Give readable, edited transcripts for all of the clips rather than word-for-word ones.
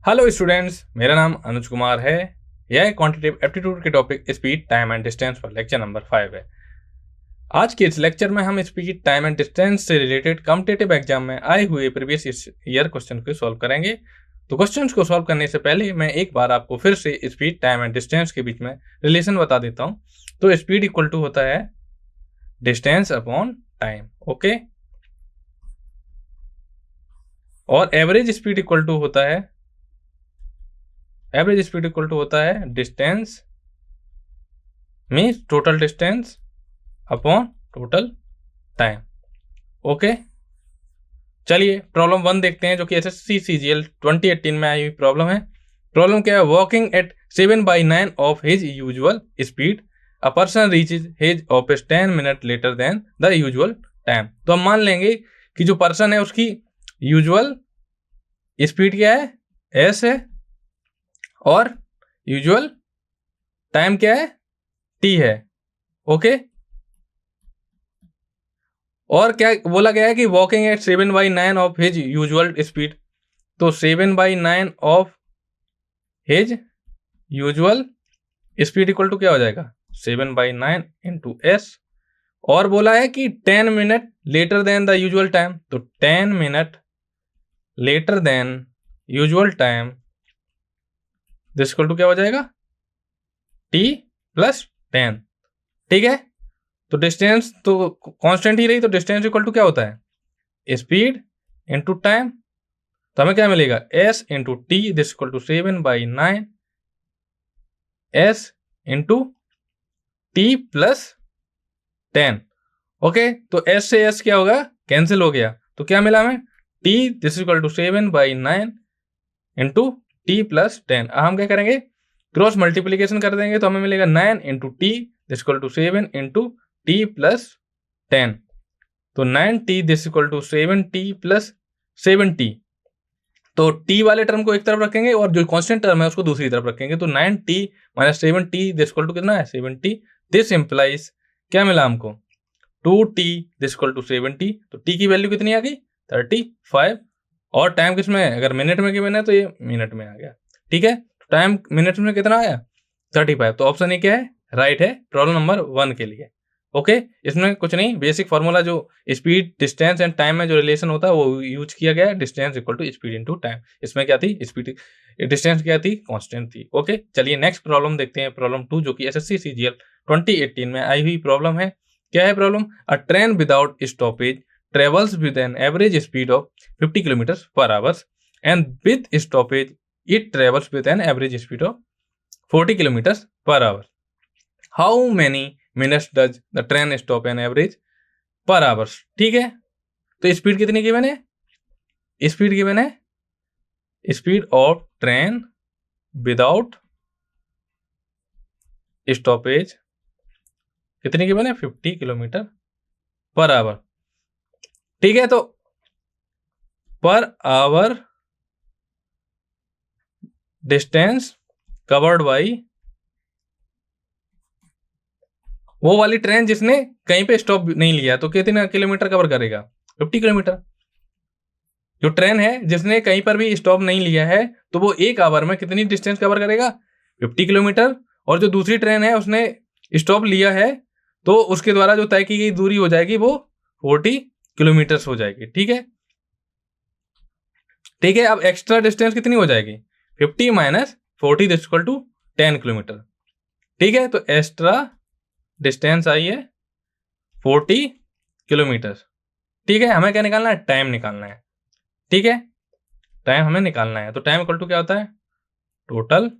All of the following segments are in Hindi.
हेलो स्टूडेंट्स, मेरा नाम अनुज कुमार है। यह क्वांटिटेटिव एप्टीट्यूड के topic speed, time and distance पर लेक्चर नंबर 5 है। आज के इस लेक्चर में हम स्पीड, टाइम एंड डिस्टेंस से रिलेटेड कॉम्पिटिटिव एग्जाम में आए हुए प्रीवियस ईयर क्वेश्चन को सॉल्व करेंगे। तो क्वेश्चंस को सॉल्व करने से पहले मैं एक बार आपको फिर से स्पीड, टाइम एंड डिस्टेंस के बीच में रिलेशन बता देता हूँ। तो स्पीड इक्वल टू होता है डिस्टेंस अपॉन टाइम, ओके। और एवरेज स्पीड इक्वल टू होता है distance means total distance upon total time, okay. चलिए प्रॉब्लम 1 देखते हैं, जो कि एसएससी सीजीएल 2018 में आई हुई प्रॉब्लम है। प्रॉब्लम क्या है? Walking at 7/9 of his usual speed, a person reaches his office 10 minute later than the usual time. तो हम मान लेंगे कि जो पर्सन है उसकी यूजुअल स्पीड क्या है? एस है, और यूजुअल टाइम क्या है? टी है, ओके। और क्या बोला गया है कि walking at 7/9 of his usual speed. तो 7/9 of his usual speed equal to क्या हो जाएगा? 7/9 इंटू एस। और बोला है कि 10 minute later than the usual time. तो 10 minute later than usual time, this equal to क्या हो जाएगा? टी प्लस 10, ठीक है। तो डिस्टेंस तो कांस्टेंट ही रही, तो डिस्टेंस इक्वल टू क्या होता है? Speed into time. तो हमें क्या मिलेगा? S into T, this equal to 7/9 S into T plus 10, okay. तो एस से एस क्या होगा? कैंसिल हो गया। तो क्या मिला हमें? T, this equal to 7/9 into T plus 10। हम क्या करेंगे? क्रॉस मल्टीप्लीकेशन कर देंगे, तो हमें मिलेगा 9 into T, this equal to 7 into T plus 10। तो 9t this equal to 7t plus 7t। तो t वाले टर्म को एक तरफ रखेंगे और जो कांस्टेंट टर्म है उसको दूसरी तरफ रखेंगे। तो 9t minus 7t this equal to कितना है? 7t। दिस इंप्लाइज क्या मिला हमको? 2t this equal to 7t। तो t की वैल्यू कितनी आ गई? 35। और टाइम किसमें है? अगर मिनट में गिवन है तो ये मिनट में आ गया, ठीक है। टाइम मिनट में कितना आया? 35। तो ऑप्शन ए क्या है? राइट है प्रॉब्लम नंबर 1 के लिए, ओके। इसमें कुछ नहीं, बेसिक फॉर्मूला जो स्पीड, डिस्टेंस एंड टाइम में जो रिलेशन होता है वो यूज किया गया है। Distance equal to speed into time. इसमें क्या थी? स्पीड, डिस्टेंस क्या थी? कांस्टेंट थी, ओके। चलिए नेक्स्ट प्रॉब्लम देखते हैं, प्रॉब्लम 2, जो कि एसएससी सीजीएल 2018 में आई हुई प्रॉब्लम है। क्या है problem? A train without stoppage travels with N average speed of 50 kilometre per hours and with stoppage it travels with N average speed of 40 kilometre per hour. How many minutes does the train stop an average पर आवर्स, ठीक है। तो स्पीड कितनी गिवन है? स्पीड गिवन है, speed of train without stoppage कितनी गिवन है? 50 किलोमीटर पर आवर, ठीक है। तो per hour distance covered by, वो वाली ट्रेन जिसने कहीं पे स्टॉप नहीं लिया, तो कितने किलोमीटर कवर करेगा? 50 किलोमीटर। जो ट्रेन है जिसने कहीं पर भी स्टॉप नहीं लिया है, तो वो एक आवर में कितनी डिस्टेंस कवर करेगा? 50 किलोमीटर। और जो दूसरी ट्रेन है उसने स्टॉप लिया है, तो उसके द्वारा जो तय की गई दूरी हो जाएगी वो 40 किलोमीटर हो जाएगी, ठीक है। ठीक है, अब एक्स्ट्रा डिस्टेंस कितनी हो जाएगी? 50 माइनस 40 इक्वल टू 10 किलोमीटर, ठीक है। तो एक्स्ट्रा डिस्टेंस आई है 40 किलोमीटर, ठीक है। हमें क्या निकालना है? टाइम निकालना है, ठीक है। टाइम हमें निकालना है। तो टाइम इक्वल टू क्या होता है? टोटल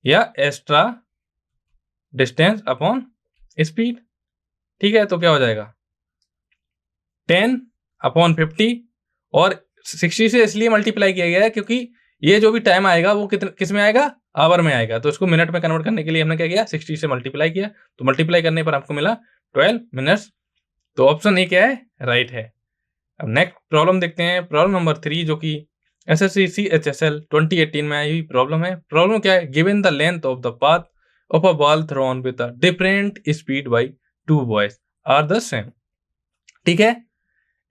या एक्स्ट्रा डिस्टेंस अपॉन स्पीड, ठीक है। तो क्या हो जाएगा? 10 अपॉन 50, और 60 से इसलिए मल्टीप्लाई किया गया है क्योंकि ये जो भी टाइम आएगा वो किस में आएगा? आवर में आएगा। तो इसको मिनट में कन्वर्ट करने के लिए हमने क्या किया? 60 से मल्टीप्लाई किया। तो मल्टीप्लाई करने पर आपको मिला 12 मिनट्स। तो ऑप्शन ए क्या है? राइट है। अब नेक्स्ट प्रॉब्लम देखते हैं, प्रॉब्लम नंबर 3, जो कि एसएससी सीएचएसएल 2018 में आई हुई प्रॉब्लम है। प्रॉब्लम क्या है? Given the length of the path of a ball thrown with a different speed by 2 boys are the same, ठीक है।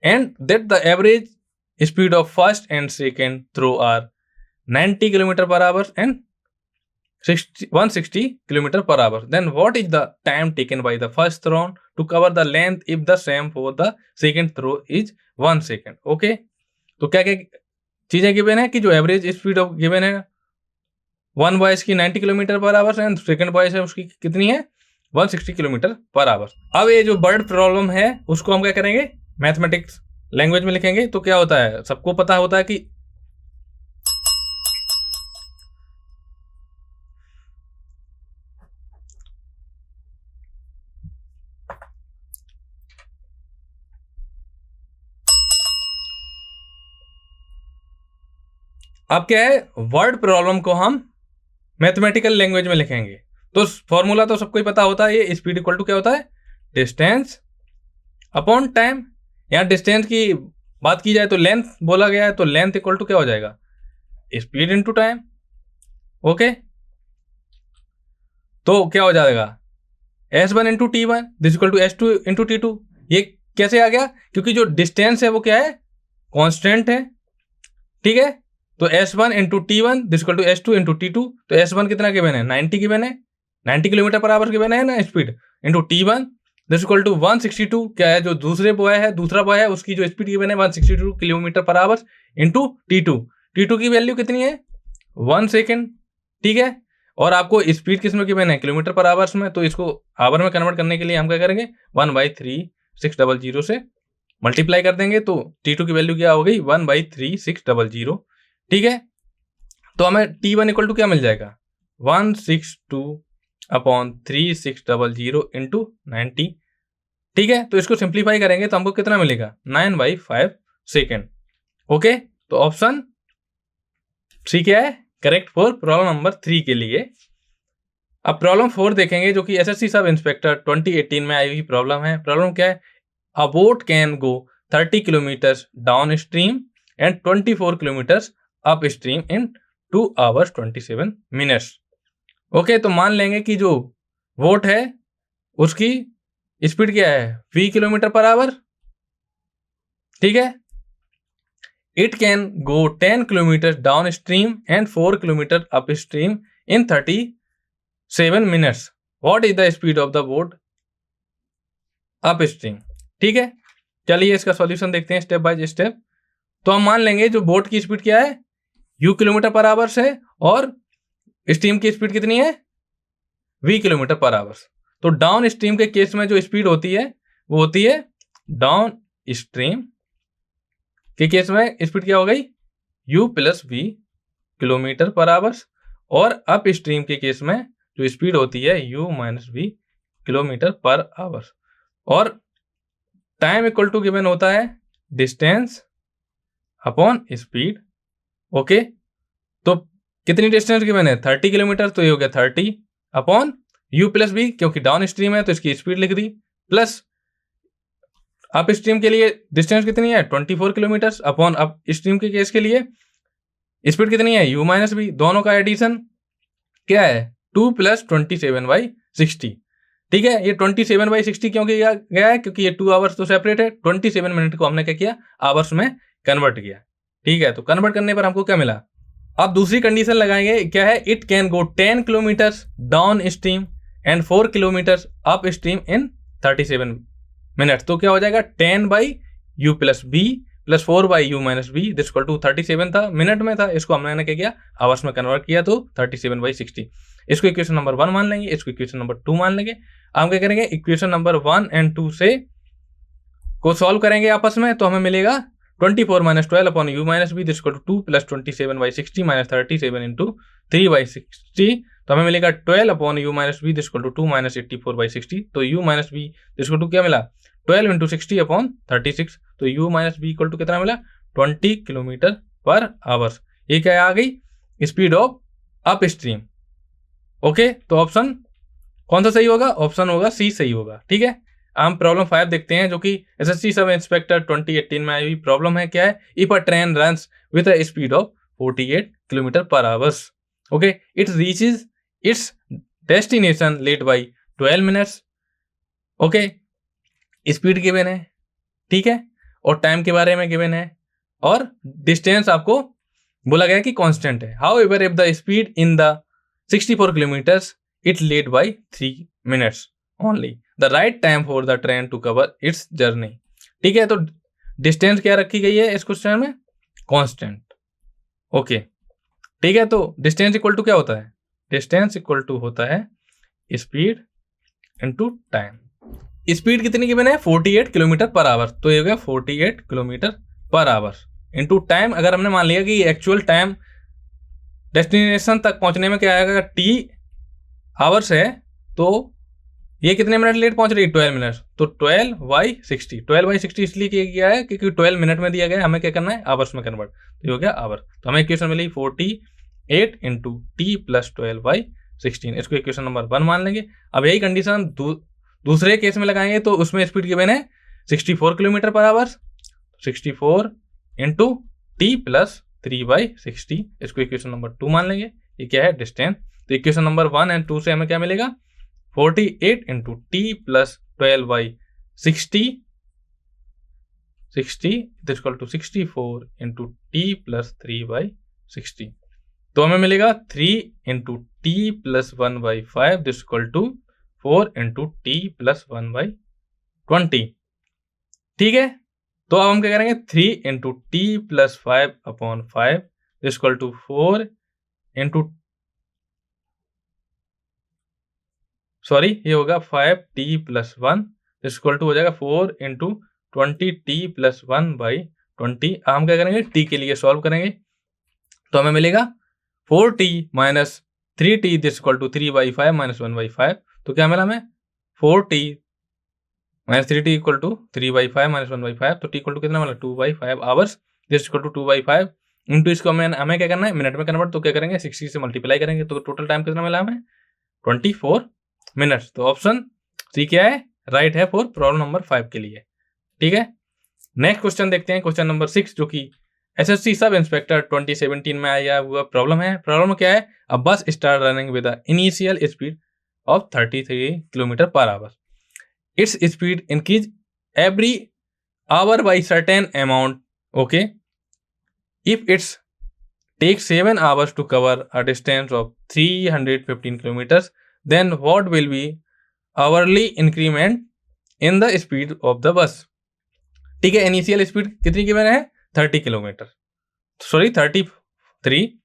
And that the average speed of first and second throw are 90 kilometre per hour and 160 kilometre per hour, then what is the time taken by the first throw to cover the length if the same for the second throw is 1 second. Okay, तो क्या क्या चीजें गिवन है कि जो एवरेज स्पीड ऑफ गिवन है वन बॉयज की 90 kilometre per hour and second boys है उसकी कितनी है 160 किलोमीटर पर आवर। अब ये जो बर्ड प्रॉब्लम है उसको हम क्या करेंगे मैथमेटिक्स लैंग्वेज में लिखेंगे। तो क्या होता है, सबको पता होता है कि अब क्या है वर्ड प्रॉब्लम को हम मैथमेटिकल लैंग्वेज में लिखेंगे। तो फॉर्मूला तो सबको ही पता होता है, ये स्पीड इक्वल टू क्या होता है डिस्टेंस अपॉन टाइम। यहाँ डिस्टेंस की बात की जाए तो लेंथ बोला गया है, तो लेंथ इक्वल टू क्या हो जाएगा स्पीड इनटू टाइम। ओके, तो क्या हो जाएगा S1 into T1 this equal to S2 into T2। ये कैसे आ गया, क्योंकि जो डिस्टेंस है वो क्या है कांस्टेंट है, ठीक है। तो S1 into T1 this equal to S2 into T2। तो S1 कितना गिवन है 90 गिवन है, 90 किलोमीटर पर आवर गिवन है ना speed, into T1 this equal to 162 क्या है जो दूसरा बॉय है उसकी जो स्पीड गिवन है 162 kilometre per our into T2 की वैल्यू कितनी है 1 सेकेंड, ठीक है। और आपको स्पीड किस में गिवन है किलोमीटर पर आवर्स में, तो इसको आवर में कन्वर्ट करने के लिए हम क्या करेंगे 1/3600 से मल्टीप्लाई कर देंगे, तो T2 की वैल्यू क्या हो गई 1/3600, ठीक है। तो हमें T1 इक्वल टू क्या मिल जाएगा 162/3600 इंटू 90, ठीक है। तो इसको सिंप्लीफाई करेंगे तो हमको कितना मिलेगा 9/5 सेकेंड। ओके, तो ऑप्शन 3 क्या है करेक्ट फॉर प्रॉब्लम नंबर 3 के लिए। अब प्रॉब्लम 4 देखेंगे जो कि एसएससी सब इंस्पेक्टर 2018 में आई हुई प्रॉब्लम है। प्रॉब्लम क्या है, अ boat can go 30 kilometre downstream and 24 kilometre upstream in 2 hours 27 minutes। Okay, तो मान लेंगे कि जो बोट है उसकी स्पीड क्या है v किलोमीटर पर आवर, ठीक है। It can go 10 kilometers downstream and 4 kilometers upstream in 37 minutes. What is the speed of the boat upstream? ठीक है, चलिए इसका सॉल्यूशन देखते हैं स्टेप बाय स्टेप। तो हम मान लेंगे जो बोट की स्पीड क्या है u किलोमीटर पर आवर है और स्ट्रीम की स्पीड कितनी है v किलोमीटर पर आवर। तो डाउन स्ट्रीम के केस में जो स्पीड होती है वो होती है डाउन स्ट्रीम के केस में स्पीड क्या हो गई u plus v kilometre per our, और अप स्ट्रीम के केस में जो स्पीड होती है u minus v kilometre per our, और टाइम इक्वल टू गिवन होता है डिस्टेंस अपॉन स्पीड। ओके, तो कितनी डिस्टेंस गिवन है 30 किलोमीटर, तो ये हो गया 30 अपॉन u प्लस v क्योंकि डाउन स्ट्रीम है तो इसकी स्पीड लिख दी, प्लस अप स्ट्रीम के लिए डिस्टेंस कितनी है 24 किलोमीटर अपॉन अप स्ट्रीम के केस के लिए स्पीड कितनी है u माइनस v, दोनों का एडिशन क्या है 2 + 27/60, ठीक है। ये 27/60 क्यों किया गया है क्योंकि ये 2 आवर्स तो सेपरेट है, 27 मिनट को हमने क्या किया आवर्स में कन्वर्ट किया, ठीक है। तो कन्वर्ट करने पर हमको क्या मिला, अब दूसरी कंडीशन लगाएंगे क्या है it can go 10 kilometre downstream and 4 kilometre upstream in 37 minute. तो क्या हो जाएगा 10/u plus b plus 4/u minus b this equal to 37 था, मिनट में था, इसको हमने क्या किया आवर्स में कन्वर्ट किया तो 37/60। इसको इक्वेशन नंबर 1 मान लेंगे, इसको इक्वेशन नंबर 2 मान लेंगे। हम क्या करेंगे इक्वेशन नंबर 1 और 2 से को सॉल्व करेंगे आपस में, तो हमें मिलेगा 24 - 12 upon u minus b this equal to 2 + 27/60 minus 37 into 3/60, तो हमें मिलेगा 12 upon u minus b this equal to 2 - 84/60। तो u minus b this equal to क्या मिला 12 इंटू 60 अपॉन 36, तो u minus B equal to कितना मिला 20 किलोमीटर पर आवर। ये क्या आ गई speed of up stream. Okay, तो ऑप्शन कौन सा सही होगा, ऑप्शन होगा सी सही होगा, ठीक है। हम प्रॉब्लम 5 देखते हैं जो कि एसएससी सब इंस्पेक्टर 2018 में आई हुई प्रॉब्लम है। क्या है if a train runs with a speed of 48 kilometre per hours, okay, it reaches its destination late by 12 minutes. Okay, speed given है, ठीक है, और टाइम के बारे में गिवन है, और डिस्टेंस आपको बोला गया कि कांस्टेंट है। However if the speed in the 64 kilometres it late by 3 minutes only, the right time for the train to cover its journey. ठीक है, तो डिस्टेंस क्या रखी गई है इस क्वेश्चन में? कांस्टेंट। ओके, ठीक है, तो डिस्टेंस इक्वल टू क्या होता है? डिस्टेंस इक्वल टू होता है स्पीड इनटू टाइम। स्पीड कितनी गिवन है? 48 किलोमीटर पर आवर, तो ये हो गया 48 kilometre per our into time. अगर हमने मान लिया कि एक्चुअल टाइम डेस्टिनेशन तक पहुंचने में क्या आएगा, टी आवर्स है, तो ये कितने मिनट लेट पहुंच रही है? 12 मिनट। तो 12/60, 12/60 इसलिए किया गया है क्योंकि 12 मिनट में दिया गया है, हमें क्या करना है? आवर्स में कन्वर्ट। तो ये हो गया आवर। तो हमें इक्वेशन मिली 48 इंटू टी प्लस 12/16। इसको इक्वेशन नंबर 1 मान लेंगे। अब यही कंडीशन दूसरे केस में लगाएंगे, तो उसमें स्पीड गिवन है 64 kilometre per our, 64 into T plus 3/60। इसको इक्वेशन नंबर 2 मान लेंगे। ये क्या है? डिस्टेंस। तो इक्वेशन नंबर 1 एंड 2 से हमें क्या मिलेगा? 48 into T plus 12/60 equal to 64 into T plus 3/60। तो हमें मिलेगा 3 into T plus 1/5 this equal to 4 into T plus 1/20। ठीक है, तो अब हम क्या करेंगे? 3 into T plus 5/5 this equal to 4 into ये होगा 5t प्लस 1 इक्वल टू हो जाएगा 4 इंटू 20t प्लस 1/20। हम क्या करेंगे? t के लिए सॉल्व करेंगे, तो हमें मिलेगा 4t minus 3t this equal to 3/5 minus 1/5। तो क्या मिला हमें? 4t minus 3t equal to 3/5 minus 1/5। तो t इक्वल टू कितना मिला? 2/5 hours this equal to 2/5 into इसको हमें क्या करना है? मिनट में कन्वर्ट। तो क्या करेंगे? 60 से मल्टीप्लाई करेंगे, तो टोटल टाइम कितना मिला हमें? 24 मिनट्स। तो ऑप्शन सी क्या है? राइट है फॉर प्रॉब्लम नंबर 5 के लिए। ठीक है, नेक्स्ट क्वेश्चन देखते हैं, क्वेश्चन नंबर 6, जो कि एसएससी सब इंस्पेक्टर 2017 में आया हुआ प्रॉब्लम है। प्रॉब्लम क्या है? A bus start running with initial speed of 33 kilometre per hour. Its speed increase every hour by certain amount. Okay, if its take 7 hours to cover a distance of 315 kilometers, then what will be hourly increment in the speed of the bus? ठीक है, इनिशियल स्पीड कितनी गिवन है? 33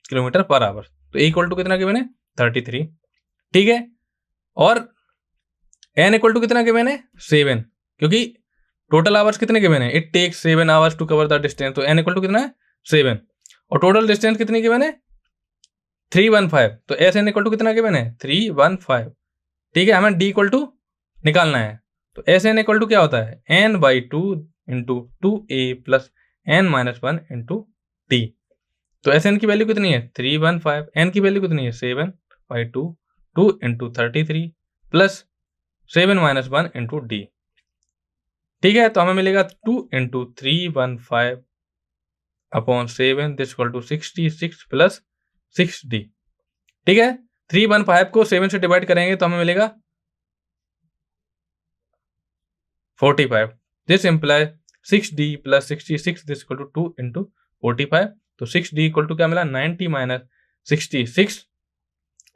किलोमीटर पर आवर। तो इक्वल टू कितना गिवन है? 33। ठीक है, और एन इक्वल टू कितना गिवन है? 7, क्योंकि टोटल आवर्स कितने गिवन है? It takes 7 hours to cover the distance. तो एन इक्वल टू कितना है? 7। और टोटल डिस्टेंस कितनी गिवन है? 315। तो एस एन इक्वल टू कितना गिवन है? 315। ठीक है, हमें डी इक्वल टू निकालना है। तो एस एन इक्वल टू क्या होता है? n/2 into 2a plus n-1 into T. तो एस एन की वैल्यू कितनी है? 315। एन की वैल्यू कितनी है? 7/2 2 इंटू 33 प्लस 7-1 इंटू डी। ठीक है, तो हमें मिलेगा 2 into 315/7 this equal to 66 plus 6d। ठीक है, 315 को 7 से डिवाइड करेंगे तो हमें मिलेगा 45। This imply 6d plus 66 this equal to 2 into 45। तो 6d इक्वल टू क्या मिला? 90 माइनस 66।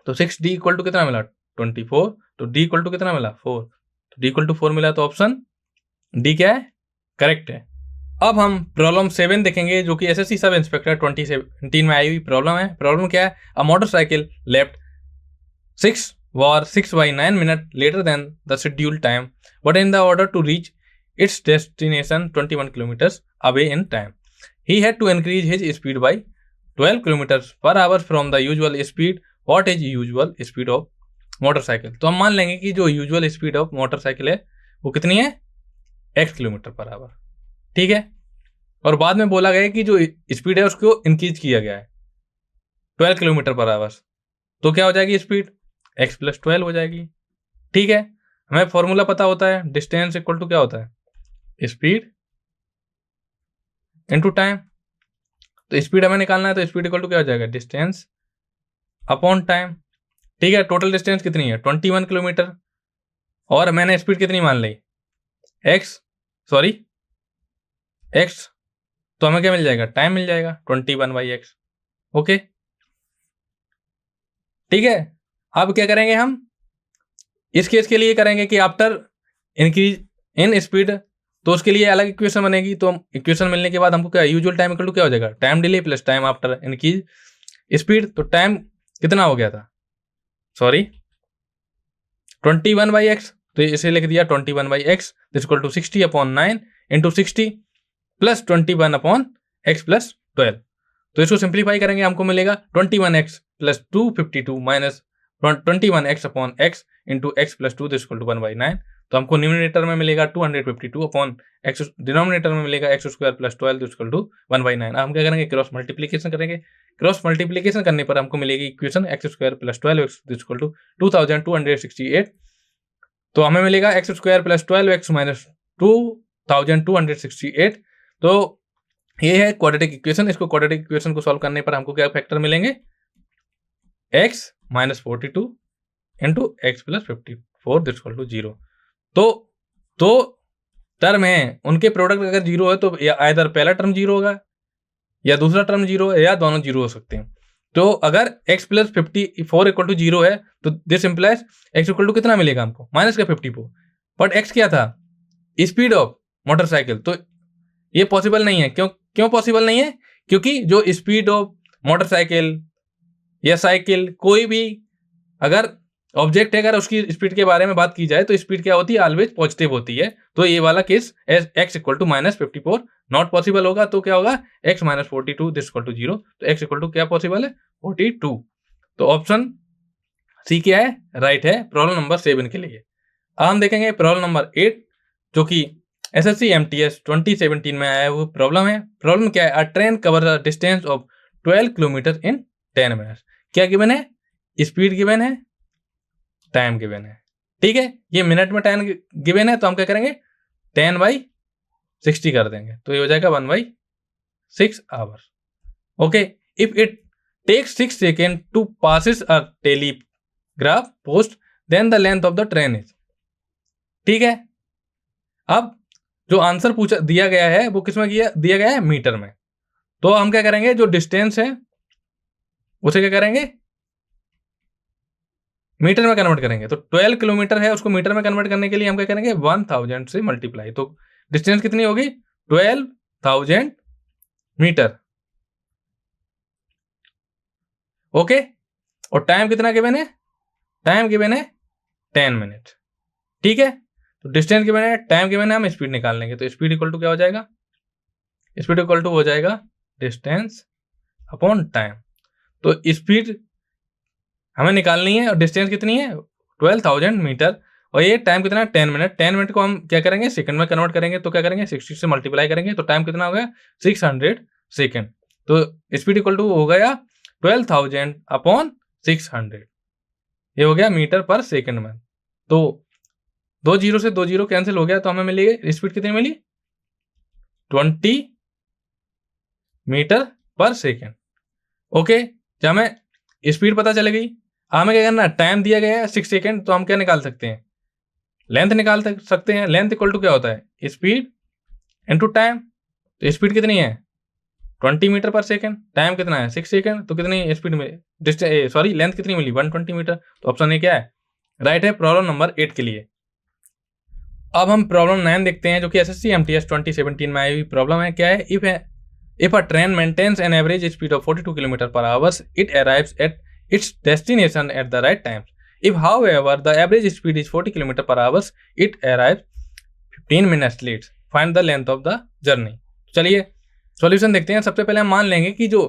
तो 6d इक्वल टू कितना मिला? 24। तो d इक्वल टू कितना मिला? 4। तो d इक्वल टू 4 मिला, तो ऑप्शन डी क्या है? करेक्ट है। अब हम प्रॉब्लम 7 देखेंगे, जो कि एसएससी सब इंस्पेक्टर 2017 में आई हुई प्रॉब्लम है। प्रॉब्लम क्या है? A motorcycle left 6/9 minutes later than the scheduled time, but in the order to reach its destination 21 kilometers away in time, he had to increase his speed by 12 kilometers per hour from the usual speed. What is usual speed of motorcycle? तो हम मान लेंगे कि जो यूजुअल स्पीड ऑफ मोटरसाइकिल है वो कितनी है? x kilometre per our. ठीक है, और बाद में बोला गया है कि जो स्पीड है उसको इंक्रीज किया गया है 12 किलोमीटर पर आवर। तो क्या हो जाएगी स्पीड? x प्लस 12 हो जाएगी। ठीक है, हमें फॉर्मूला पता होता है, डिस्टेंस इक्वल टू क्या होता है? Speed into time. तो स्पीड हमें निकालना है, तो स्पीड इक्वल टू क्या हो जाएगा? Distance upon time. ठीक है, टोटल डिस्टेंस कितनी है? 21 किलोमीटर, और मैंने स्पीड कितनी मान ली? x, तो हमें क्या मिल जाएगा? टाइम मिल जाएगा 21/x। ओके, ठीक है। अब क्या करेंगे हम इस केस के लिए करेंगे कि आफ्टर इंक्रीज इन स्पीड, तो उसके लिए अलग इक्वेशन बनेगी। तो इक्वेशन मिलने के बाद हमको क्या यूजुअल टाइम इक्वल टू क्या हो जाएगा, time delay plus time after increase speed. तो टाइम कितना हो गया था, सॉरी 21/x, तो इसे लिख दिया 21/x equal to 60/9 into 60 plus 21/x plus 12। तो इसको सिंप्लीफाई करेंगे, हमको मिलेगा 21x plus 252 minus 21x/x into x plus 2 equal to 1/9। तो हमको न्यूमिनेटर में मिलेगा 252/x, डिनोमिनेटर में मिलेगा x² प्लस 12 इक्वल टू 1/9। हम क्या करेंगे, क्रॉस मल्टीप्लीकेशन करेंगे। क्रॉस मल्टीप्लीकेशन करने पर हमको मिलेगी equation x² plus 12 equal to 2268। तो हमें मिलेगा x² प्लस 12x माइनस 2268। तो ये है क्वाड्रेटिक इक्वेशन। इसको क्वाड्रेटिक इक्वेशन को सॉल्व करने पर हमको क्या फैक्टर मिलेंगे, x minus 42 into x plus 54 equal to 0। तो दो टर्म है, उनके प्रोडक्ट अगर जीरो है तो या आइदर पहला टर्म जीरो होगा या दूसरा टर्म जीरो है या दोनों जीरो हो सकते हैं। तो अगर x प्लस 54 इक्वल टू 0 है तो this implies x equal to कितना मिलेगा हमको, माइनस का 54। बट x क्या था, स्पीड ऑफ मोटरसाइकिल। तो ये पॉसिबल नहीं है। क्यों पॉसिबल नहीं है, क्योंकि जो स्पीड ऑफ मोटरसाइकिल या साइकिल कोई भी अगर ऑब्जेक्ट है, अगर उसकी स्पीड के बारे में बात की जाए तो स्पीड क्या होती है, ऑलवेज पॉजिटिव होती है। तो ये वाला case x equal to minus 54 not possible होगा। तो क्या होगा, x माइनस 42 इक्वल टू 0। तो x इक्वल टू क्या पॉसिबल है, 42। तो ऑप्शन सी क्या है, राइट है प्रॉब्लम नंबर 7 के लिए। अब हम देखेंगे प्रॉब्लम नंबर 8, जो कि SSC MTS 2017 में आया हुआ प्रॉब्लम है। प्रॉब्लम क्या है, अ train cover the distance of 12 kilometre in 10 minutes. क्या गिवन है, स्पीड गिवन है, टाइम गिवन है। ठीक है, ये मिनट में टाइम गिवन है, तो हम क्या करेंगे 10/60 कर देंगे, तो ये हो जाएगा 1/6 hours. Okay, if it takes 6 second to passes a telegraph post then the length of the train is. ठीक है, अब जो आंसर पूछा दिया गया है वो किसमें दिया गया है, मीटर में। तो हम क्या करेंगे, जो डिस्टेंस है उसे क्या करेंगे, मीटर में कन्वर्ट करेंगे। तो 12 किलोमीटर है, उसको मीटर में कन्वर्ट करने के लिए हम क्या करेंगे, 1000 से मल्टीप्लाई। तो डिस्टेंस कितनी होगी, 12,000 मीटर। ओके, और टाइम कितना गिवन है, टाइम गिवन है 10 मिनट। ठीक है, तो डिस्टेंस गिवन है, टाइम गिवन है, हम स्पीड निकाल लेंगे। तो स्पीड इक्वल टू क्या हो जाएगा, स्पीड इक्वल टू हो जाएगा डिस्टेंस अपॉन टाइम। तो स्पीड हमें निकालनी है और डिस्टेंस कितनी है 12,000 मीटर, और ये टाइम कितना है 10 मिनट। 10 मिनट को हम क्या करेंगे, सेकंड में कन्वर्ट करेंगे। तो क्या करेंगे, 60 से मल्टीप्लाई करेंगे, तो टाइम कितना हो गया 600 सेकेंड। तो स्पीड इक्वल टू हो गया 12,000 अपॉन 600, ये हो गया मीटर पर सेकेंड में। तो 2 जीरो से 2 जीरो कैंसिल हो गया, तो हमें मिलेगी स्पीड कितनी मिली, 20 मीटर पर सेकेंड। ओके, जब हमें स्पीड पता चल गई, हमें क्या करना, टाइम दिया गया है 6 सेकेंड, तो हम क्या निकाल सकते हैं, लेंथ निकाल सकते हैं। लेंथ इक्वल टू क्या होता है, स्पीड इनटू टाइम। तो स्पीड कितनी है 20 मीटर पर सेकेंड, टाइम कितना है 6 सेकेंड, तो कितनी स्पीड में सॉरी लेंथ कितनी मिली 120 मीटर। तो ऑप्शन ए क्या है, राइट है प्रॉब्लम नंबर 8 के लिए। अब हम प्रॉब्लम 9 देखते हैं, जो कि SSC MTS 2017 में आई हुई प्रॉब्लम है। क्या है, if a train maintains an average speed of 42 km per hour, it arrives at its destination at the right times. If, however, the average speed is 40 km per hour, it arrives 15 minutes late. Find the length of the journey. चलिए सॉल्यूशन देखते हैं। सबसे पहले हम मान लेंगे कि जो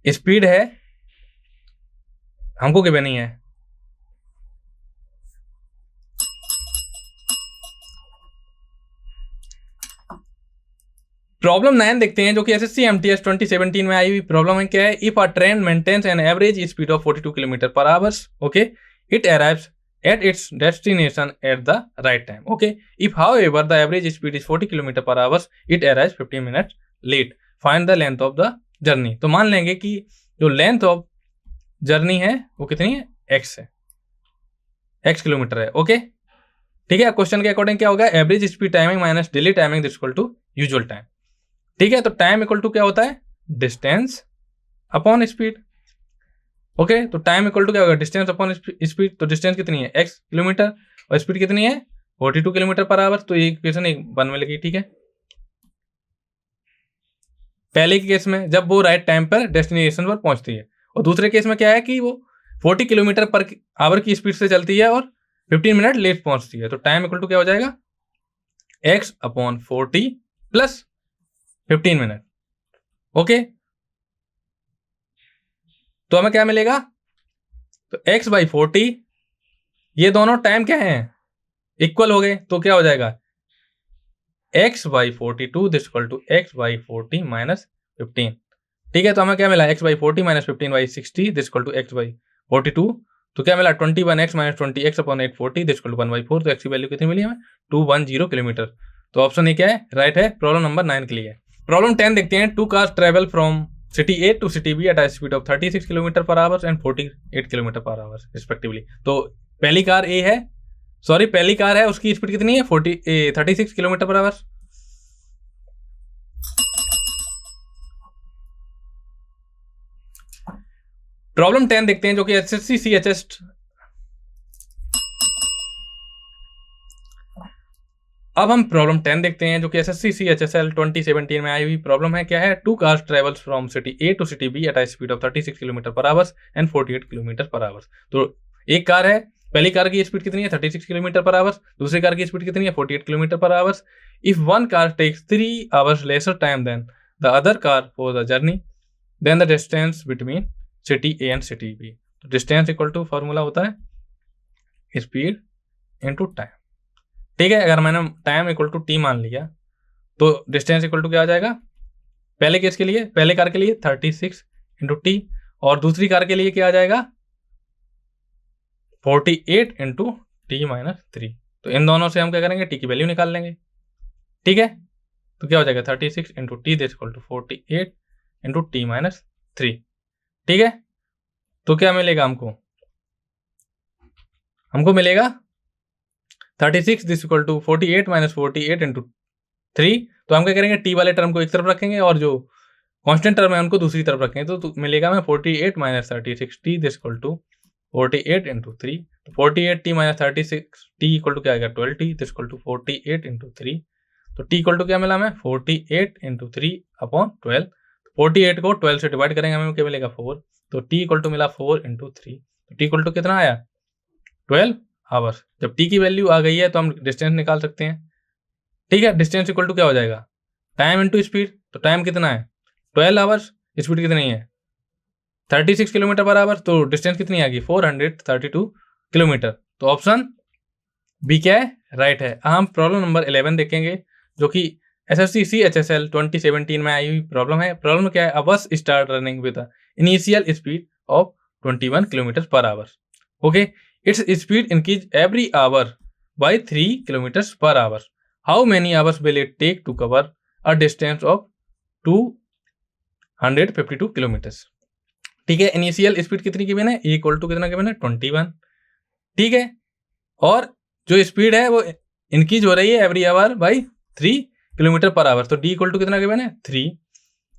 स्पीड है हमको गिवन नहीं है। प्रॉब्लम 9 देखते हैं, जो कि SSC MTS 2017 में आई हुई प्रॉब्लम है। क्या है, if a train maintains an average speed of 42 kilometre per hours, okay, it arrives at its destination at the right time. Okay, if however the average speed is 40 km per hour, it arrives 15 minutes late. Find the length of the journey. तो मान लेंगे कि जो लेंथ ऑफ जर्नी है वो कितनी है, x है, x किलोमीटर है। ओके, ठीक है, क्वेश्चन के अकॉर्डिंग क्या होगा, average speed timing minus daily timing equal to usual time. ठीक है, तो टाइम इक्वल टू क्या होता है, डिस्टेंस अपॉन स्पीड। ओके, तो टाइम इक्वल टू क्या होगा, डिस्टेंस अपॉन स्पीड। तो डिस्टेंस कितनी है, x किलोमीटर, और स्पीड कितनी है 42 किलोमीटर पर आवर। तो ये इक्वेशन एक बनने लगी, ठीक है। पहले के केस में जब वो राइट टाइम पर डेस्टिनेशन पर पहुंचती है, और दूसरे केस में क्या है कि वो 40 किलोमीटर पर आवर की स्पीड से चलती है और 15 मिनट लेट पहुंचती है। तो टाइम इक्वल टू क्या हो जाएगा, x upon 40 plus 15 minute. Okay, तो हमें क्या मिलेगा, तो x बाई 40, ये दोनों टाइम क्या है, इक्वल हो गए। तो क्या हो जाएगा, x by 42 this equal to x by 40 minus 15। ठीक है, तो हमें क्या मिला, x by 40 minus 15 by 60 this equal to x by 42। तो क्या मिला, 21x minus 20x upon 840 this equal to 1/4। तो x की वैल्यू कितनी मिली हमें, 210 किलोमीटर। तो ऑप्शन ए क्या है, राइट है, प्रॉब्लम नंबर 9 के लिए। प्रॉब्लम 10 देखते हैं। 2 cars travel from city A to city B at a speed of 36 kilometre per hour and 48 kilometre per hour respectively. तो पहली कार ए है, सॉरी पहली कार है, उसकी स्पीड कितनी है 36 किलोमीटर पर आवर। प्रॉब्लम 10 देखते हैं, जो कि एसएससी सीएचएस अब हम प्रॉब्लम 10 देखते हैं, जो कि एसएससी सीएचएसएल 2017 में आई हुई प्रॉब्लम है। क्या है, 2 cars travels from city A to city B at a speed of 36 kilometre per hour and 48 kilometre per hour. तो एक कार है, पहली कार की स्पीड कितनी है 36 किलोमीटर पर आवर, दूसरी कार की स्पीड कितनी है 48 kilometre per hour. If one car takes 3 hours lesser time than the other car for the journey, then the distance between city A and city B. तो डिस्टेंस इक्वल टू फॉर्मूला होता है स्पीड इनटू टाइम। ठीक है, अगर मैंने टाइम इक्वल टू टी मान लिया तो डिस्टेंस इक्वल टू क्या आ जाएगा, पहले केस के लिए, पहले कार के लिए 36 इंटू टी, और दूसरी कार के लिए क्या आ जाएगा 48 इंटू टी माइनस 3। तो इन दोनों से हम क्या करेंगे, टी की वैल्यू निकाल लेंगे। ठीक है, तो क्या हो जाएगा 36 into T this equal to 48 into T minus 3। ठीक है, तो क्या मिलेगा हमको मिलेगा 36 this equal to 48 minus 48 into 3। तो हम क्या करेंगे, टी वाले टर्म को एक तरफ रखेंगे और जो कांस्टेंट टर्म है उनको दूसरी तरफ रखेंगे। तो मिलेगा हमें 48 minus 36 t this equal to 48 into 3। तो 48 t minus 36 t equal to क्या आएगा 12 t this equal to 48 into 3। तो टी इक्वल टू क्या मिला हमें 48 इंटू 3 अपॉन 12। 48 को 12 से डिवाइड करेंगे, हमें क्या मिलेगा 4। तो टी इक्वल टू मिला 4 इंटू 3। तो टी इक्वल टू कितना आया 12 आवर्स। जब टी की वैल्यू आ गई है तो हम डिस्टेंस निकाल सकते हैं। ठीक है, डिस्टेंस इक्वल टू क्या हो जाएगा, टाइम इंटू स्पीड। तो टाइम कितना है 12 आवर्स, स्पीड कितनी है 36 किलोमीटर पर आवर। तो डिस्टेंस कितनी आ गई 432 किलोमीटर। तो ऑप्शन बी क्या है, राइट है। हम प्रॉब्लम नंबर 11 देखेंगे, जो कि एसएससी सीएचएसएल 2017 में आई हुई प्रॉब्लम है। प्रॉब्लम क्या है, a bus start running with initial speed of 21 kilometre per hour. Okay, its speed increase every hour by 3 kilometre per hour. How many hours will it take to cover a distance of 252 kilometres. ठीक है, इनिशियल स्पीड कितनी गिवन है, इक्वल टू कितना गिवन है 21। ठीक है, और जो स्पीड है वो इंक्रीज हो रही है every hour by 3 kilometre per hour. तो डी इक्वल टू कितना गिवन है 3,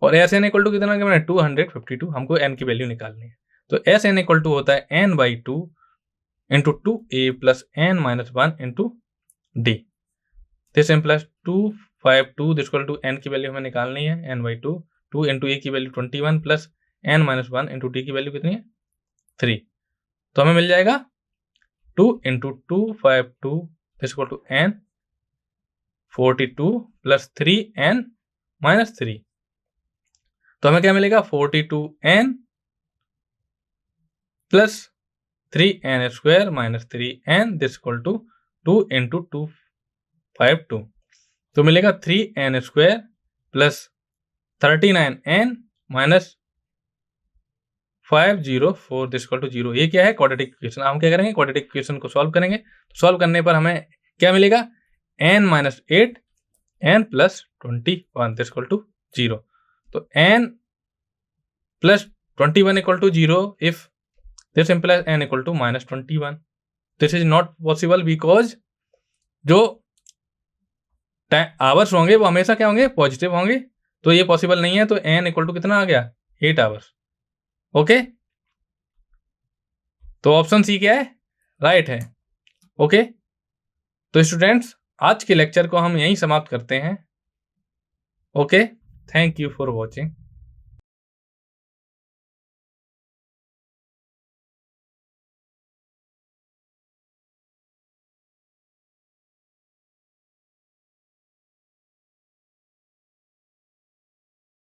और एस एन इक्वल टू कितना गिवन है 252। हमको एन की वैल्यू निकालनी है। तो एस एन इक्वल टू होता है n by 2 into 2a plus n minus 1 into d. This n plus 252 this equal to n की वैल्यू हमें निकालनी है एन बाई 2, 2 इंटू ए की value 21 plus n minus 1 into d की वैल्यू कितनी है 3। तो हमें मिल जाएगा 2 into 252 this equal to n 42 plus 3 n minus 3। तो हमें क्या मिलेगा 42 n plus 3 n square minus 3 n this equal to 2 into 252। तो मिलेगा 3 n square plus 39 n minus 504 this equal to 0। ये क्या है क्वाड्रेटिक इक्वेशन। हम क्या करेंगे, क्वाड्रेटिक इक्वेशन को सॉल्व करेंगे। सॉल्व करने पर हमें क्या मिलेगा n minus 8 n plus 21 this equal to 0। तो n plus 21 equal to 0 if this implies n equal to minus 21। This is not possible because जो आवर्स होंगे वो हमेशा क्या होंगे पॉजिटिव होंगे। तो ये पॉसिबल नहीं है। तो n इक्वल टू कितना आ गया 8 आवर्स। ओके, तो ऑप्शन सी क्या है, राइट है। ओके, तो स्टूडेंट्स आज के लेक्चर को हम यहीं समाप्त करते हैं। Okay, thank you for watching.